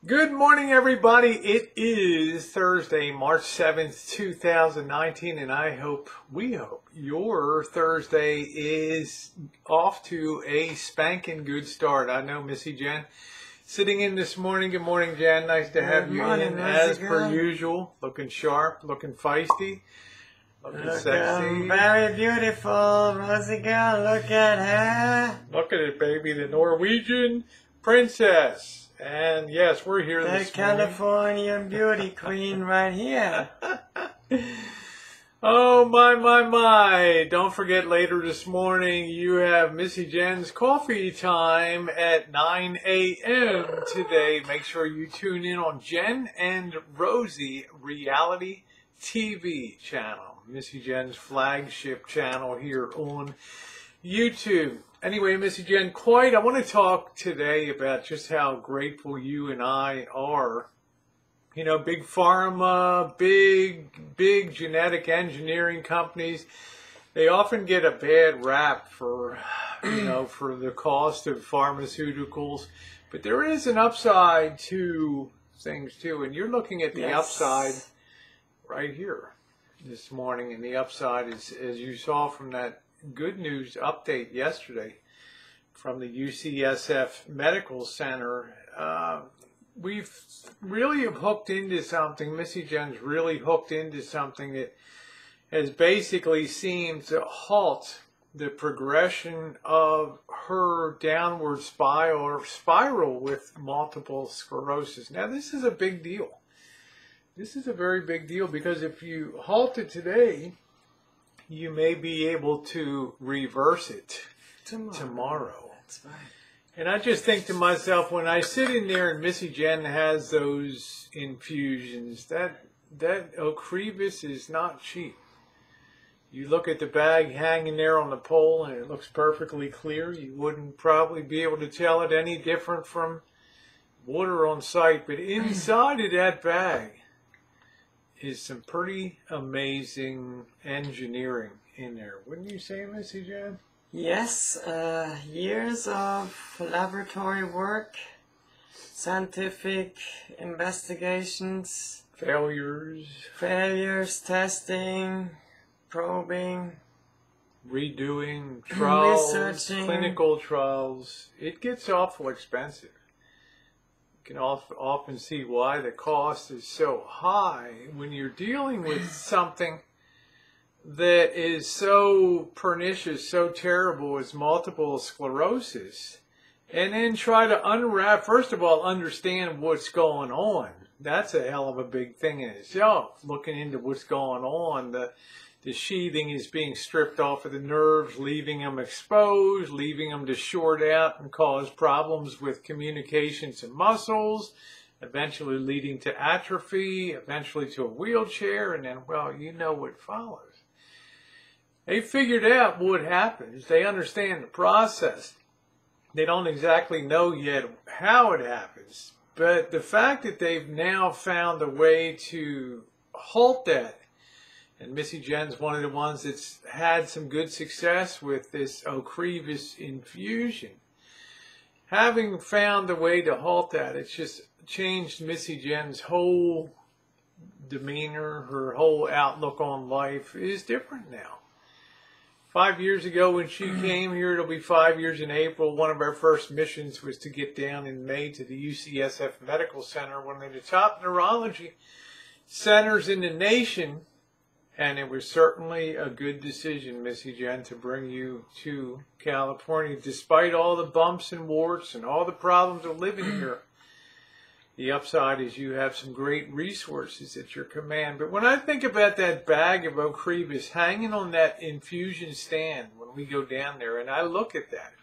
Good morning, everybody. It is Thursday, March 7th, 2019, and we hope your Thursday is off to a spanking good start. I know Missy Jenn sitting in this morning. Good morning, Jen. Nice to have you in as per usual. Looking sharp, looking feisty, looking sexy. Very beautiful, Rosie girl. Look at her. Look at it, baby. The Norwegian princess. And yes, we're here this morning. The Californian beauty queen right here. Oh, my. Don't forget, later this morning, you have Missy Jenn's coffee time at 9 a.m. today. Make sure you tune in on Jen and Rosie Reality TV channel. Missy Jenn's flagship channel here on YouTube. Anyway, Missy Jenn, I want to talk today about just how grateful you and I are. You know, big pharma, big genetic engineering companies, they often get a bad rap for, for the cost of pharmaceuticals. But there is an upside to things too. And you're looking at the upside right here this morning. And the upside is, as you saw from that good news update yesterday from the UCSF Medical Center, we've really hooked into something. Missy Jenn's really hooked into something that has basically seemed to halt the progression of her downward spiral with multiple sclerosis. Now, this is a big deal. This is a very big deal because if you halt it today, you may be able to reverse it tomorrow. That's right. And I just think to myself, when I sit in there and Missy Jenn has those infusions, that Ocrevus is not cheap. You look at the bag hanging there on the pole and it looks perfectly clear. You wouldn't probably be able to tell it any different from water on site. But inside of that bag is some pretty amazing engineering in there. Wouldn't you say, Missy Jenn? Yes, years of laboratory work, scientific investigations, failures, testing, probing, redoing trials, researching, clinical trials. It gets awful expensive. You can often see why the cost is so high when you're dealing with something that is so pernicious, so terrible as multiple sclerosis, and then try to unwrap, first of all, understand what's going on. That's a hell of a big thing in itself, looking into what's going on. The sheathing is being stripped off of the nerves, leaving them exposed, leaving them to short out and cause problems with communications and muscles, eventually leading to atrophy, eventually to a wheelchair, and then, well, you know what follows. They figured out what happens. They understand the process. They don't exactly know yet how it happens. But the fact that they've now found a way to halt that, and Missy Jenn's one of the ones that's had some good success with this Ocrevus infusion. Having found a way to halt that, it's just changed Missy Jenn's whole demeanor, her whole outlook on life is different now. 5 years ago when she came here, it'll be 5 years in April, one of our first missions was to get down in May to the UCSF Medical Center, one of the top neurology centers in the nation. And it was certainly a good decision, Missy Jenn, to bring you to California, despite all the bumps and warts and all the problems of living here. The upside is you have some great resources at your command. But when I think about that bag of Ocrevus hanging on that infusion stand when we go down there, and I look at that,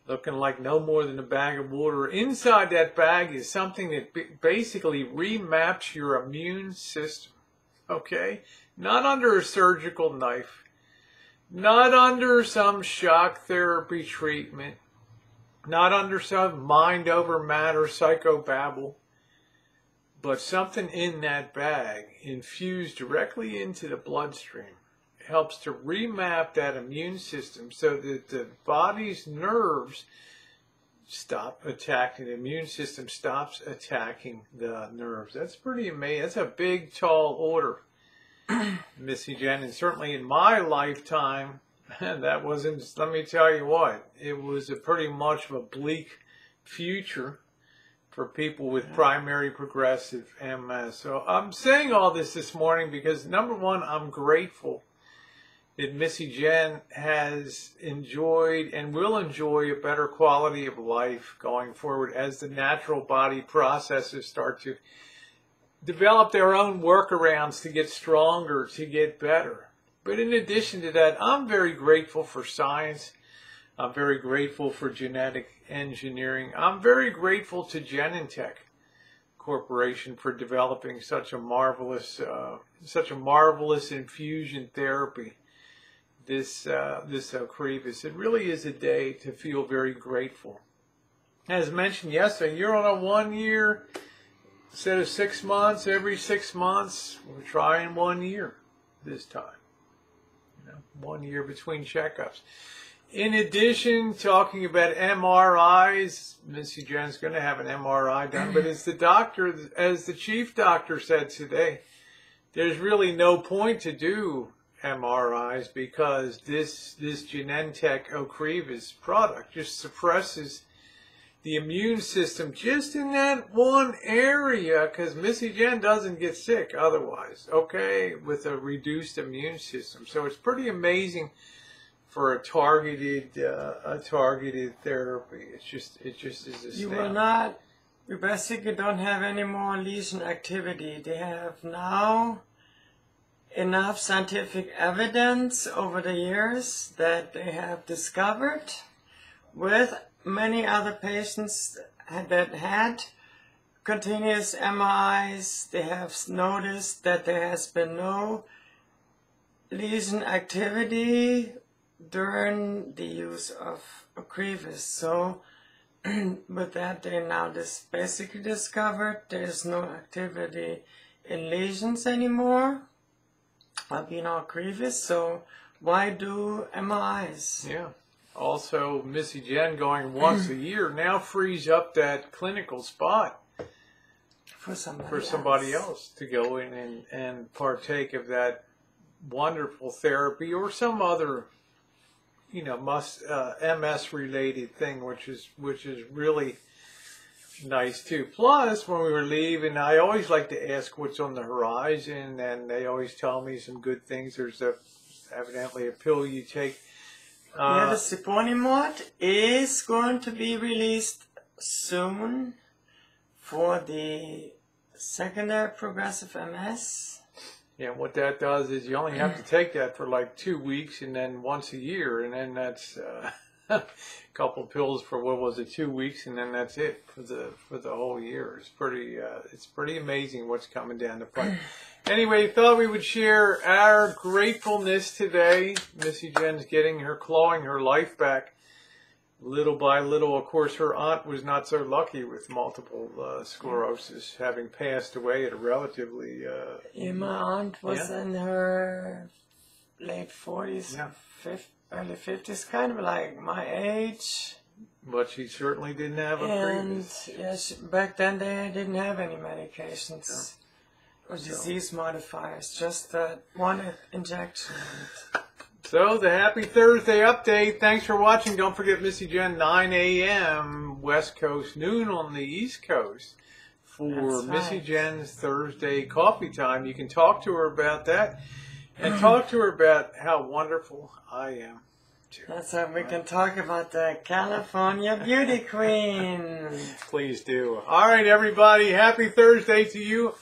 looking like no more than a bag of water, inside that bag is something that basically remaps your immune system, okay? Not under a surgical knife, not under some shock therapy treatment, not under some mind over matter psychobabble, but something in that bag infused directly into the bloodstream helps to remap that immune system so that the body's nerves stop attacking, the immune system stops attacking the nerves. That's pretty amazing. That's a big, tall order, Missy Jenn. And certainly in my lifetime, that wasn't, let me tell you what, it was a pretty much of a bleak future for people with primary progressive MS. So I'm saying all this morning because, number one, I'm grateful that Missy Jenn has enjoyed and will enjoy a better quality of life going forward as the natural body processes start to develop their own workarounds to get stronger, to get better. But in addition to that, I'm very grateful for science. I'm very grateful for genetic engineering. I'm very grateful to Genentech Corporation for developing such a marvelous infusion therapy. This Ocrevus. It really is a day to feel very grateful. As mentioned yesterday, you're on a 1 year instead of 6 months. Every 6 months, we're trying 1 year this time. 1 year between checkups. In addition, talking about MRIs, Missy Jenn's going to have an MRI done, but as the chief doctor said today, there's really no point to do MRIs because this Genentech Ocrevus product just suppresses the immune system just in that one area, because Missy Jenn doesn't get sick otherwise, okay, with a reduced immune system. So it's pretty amazing for a targeted therapy. It just is astounding. You basically don't have any more lesion activity. They have now enough scientific evidence over the years that they have discovered with many other patients that had continuous MRIs. They have noticed that there has been no lesion activity during the use of Ocrevus. So with that, they now basically discovered there is no activity in lesions anymore of Ocrevus. So why do MRIs? Yeah. Also, Missy Jenn going once a year now frees up that clinical spot for somebody else to go in and partake of that wonderful therapy or some other, MS related thing, which is really nice too. Plus, when we were leaving, I always like to ask what's on the horizon, and they always tell me some good things. There's evidently a pill you take. The Siponimod is going to be released soon for the secondary progressive MS. Yeah, what that does is you only have to take that for like 2 weeks and then once a year, and then that's a couple pills for 2 weeks, and then that's it for the whole year. It's pretty amazing what's coming down the pipe. Anyway, thought we would share our gratefulness today. Missy Jenn's clawing her life back little by little. Of course, her aunt was not so lucky with multiple sclerosis, having passed away at a relatively... my aunt was in her late 40s, early 50s, kind of like my age. But she certainly didn't have a previous. Yes, back then they didn't have any medications or disease modifiers, just that one injection. So, the Happy Thursday update. Thanks for watching. Don't forget Missy Jenn, 9 a.m. West Coast, noon on the East Coast for Missy Jenn's Thursday coffee time. You can talk to her about that and talk to her about how wonderful I am. That's how we can talk about the California Beauty Queen. Please do. All right, everybody. Happy Thursday to you.